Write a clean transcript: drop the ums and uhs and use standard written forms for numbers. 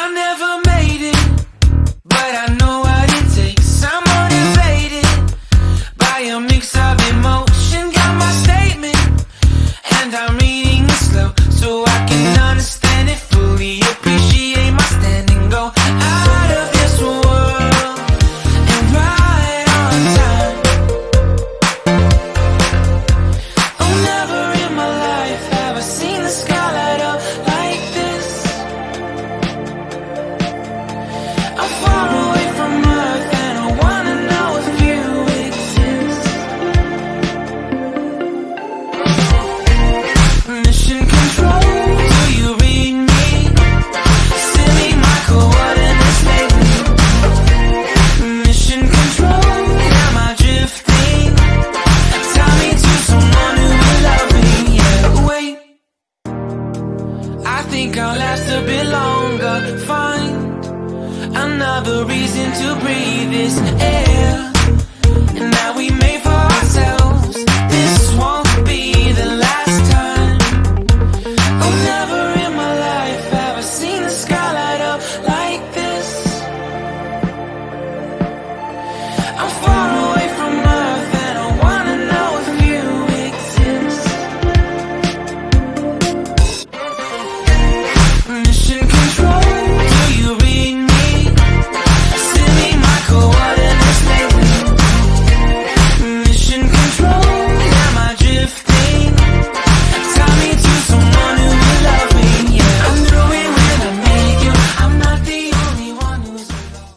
I never made it, but I know what it takes. I'm motivated by a mix of emotion. Got my statement, and I'm reading it slow so I can understand it fully. Appreciate my stand and go out of this world and right on time. Oh, never in my life have I seen the sky light up like this. I'm far away from Earth and I wanna know if you exist. Mission control, do you read me? Send me my coordinates lately. Mission control, am I drifting? Tie me to someone who will love me. Yeah, wait, I think I'll last a bit longer. Find another reason to breathe this air. And now we make